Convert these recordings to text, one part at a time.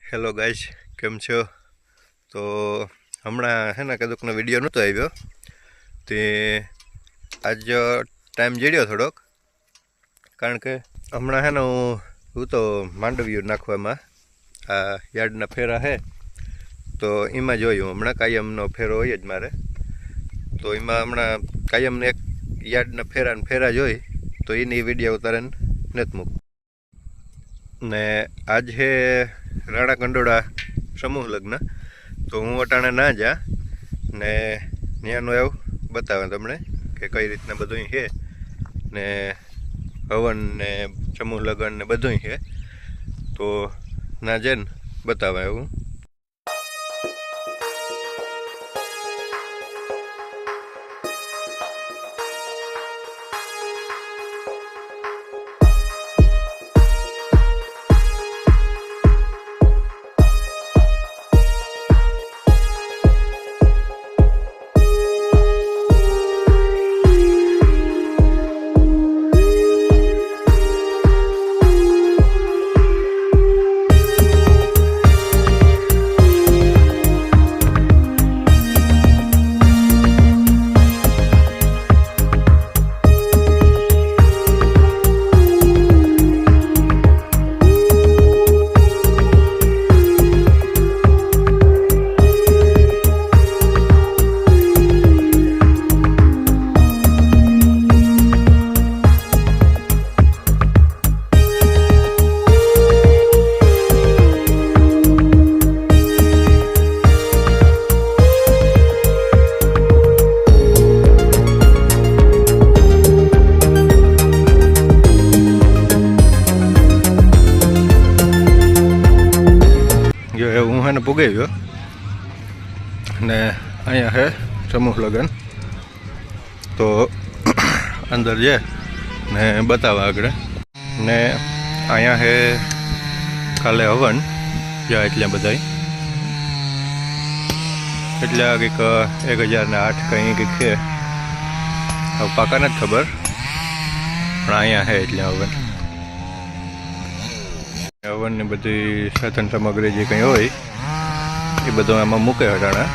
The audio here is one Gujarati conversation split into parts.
હેલો ગાઈસ, કેમ છો? તો હમણાં હે ને કદુકનો વિડીયો નહોતો આવ્યો તે આજ ટાઈમ જડ્યો થોડોક, કારણ કે હમણાં હે ને હું તો માંડવીયું નાખવામાં આ યાર્ડના ફેરા છે તો એમાં જોયું. હમણાં કાયમનો ફેરો હોય જ મારે, તો એમાં હમણાં કાયમને એક યાર્ડના ફેરા જોઈ તો એની વિડીયો ઉતારીને નથી મૂક. ને આજ છે રાણા કંડોળા સમૂહ લગ્ન, તો હું અટાણે ના જા ને ત્યાંનું એવું બતાવે તમને કે કઈ રીતના બધું છે ને હવન ને સમૂહ લગ્ન ને બધું છે, તો ના જઈને બતાવે એવું. હું હે ને પૂગી ગયો ને અહીંયા છે સમૂહ લગ્ન, તો અંદર જે ને બતાવવા આગળ ને અહીંયા છે કાલે હવન જ્યાં એટલે બધાય એટલે કંઈક 1008 કંઈ કંઈક છે, હવે પાકા નથી ખબર, પણ અહીંયા છે એટલે હવનની બધી સાધન સામગ્રી જે કંઈ હોય એ બધું એમાં મૂકે હટાણા.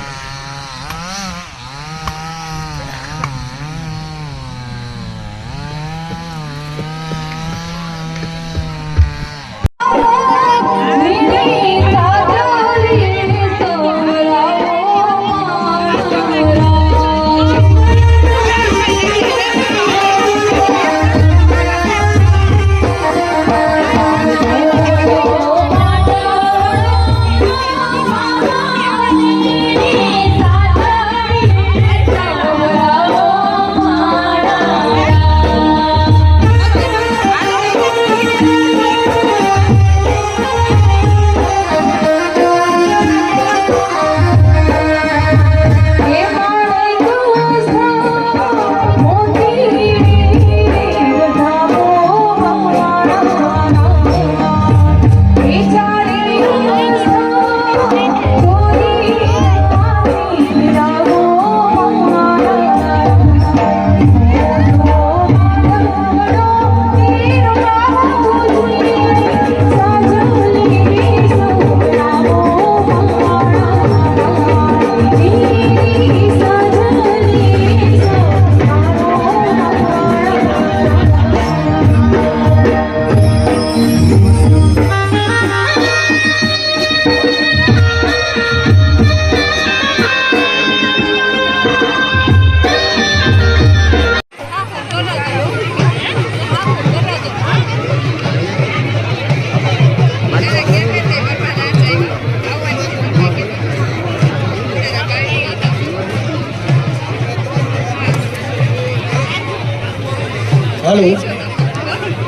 હાલો,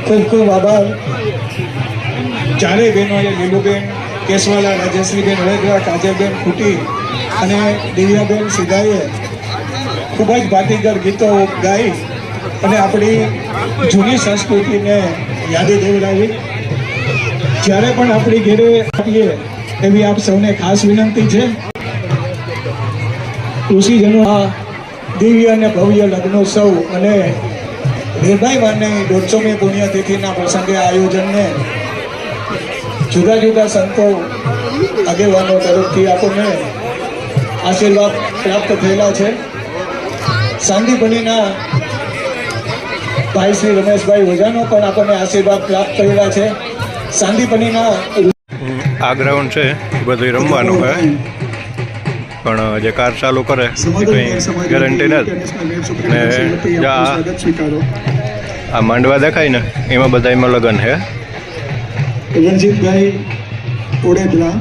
ખૂબ ખૂબ આભાર ચારેય બહેનોએ, લીલુબેન કેશવાલા, રાજેશ્રીબેન વડેદરા, કાજલબેન ખૂટી અને દિવ્યાબેન સિધાઈએ ખૂબ જ ભાતીગર ગીતો ગાઈ અને આપણી જૂની સંસ્કૃતિને યાદી દેવડાવી. જ્યારે પણ આપણી ઘેરે આપીએ એવી આપ સૌને ખાસ વિનંતી છે. ઋષિજનો આ દિવ્ય અને ભવ્ય લગ્નોત્સવ અને નિર્ભયમાનની 150મી પુણ્યતિથિના પ્રસંગે આયોજનને જુદા જુદા સંતો આગેવાનો તરફથી આપણને આશીર્વાદ પ્રાપ્ત થયેલા છે. સાંદીપનીના ભાઈ શ્રી રમેશભાઈ ઓઝાનો પણ આપણને આશીર્વાદ પ્રાપ્ત થયેલા છે. સાંદીપનીના આ ગ્રાઉન્ડ છે એ બધું રમવાનું હોય, પણ જે કાર ચાલુ કરે એ કંઈ ગેરંટી નથી. ને આ માંડવા દેખાય ને એમાં બધા એમાં લગ્ન છે. રણજીતભાઈ ઓડેદરા.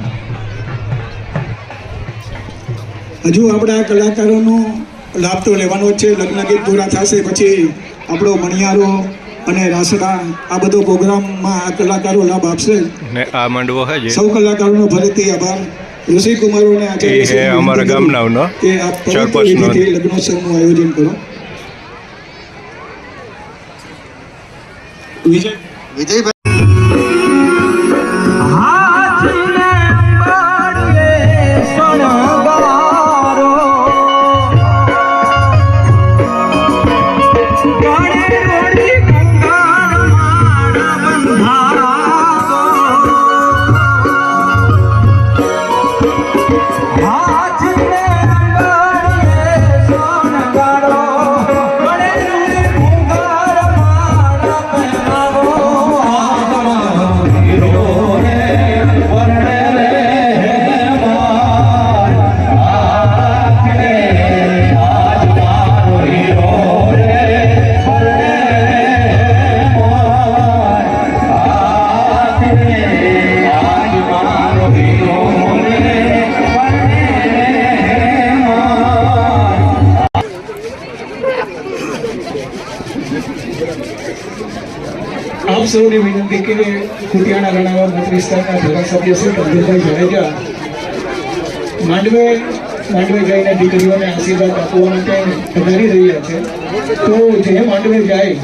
હજુ આપણા કલાકારોનો લાભ તો લેવાનો જ છે. લગ્ન ગીત પૂરા થશે પછી આપણો મણિયારો અને રાસડા આ બધો પ્રોગ્રામમાં આ કલાકારો લાભ આપશે. ને આ માંડવો છે જે સૌ કલાકારોનો ફરીથી આભાર. ઋષિકુમારોને એ છે અમારા ગામનાનો કે આ સરપંચનો. લગ્નોત્સવનું આયોજન કરો. વિજયભાઈ આપ સૌને વિનંતી કે કુટિયાણા રણાવા મત વિસ્તારના ધારાસભ્ય શ્રી કંદુરભાઈ જાડેજા માંડવે જઈને દીકરીઓને આશીર્વાદ આપવા માટે પધારી રહ્યા છે. તો જે માંડવે જાય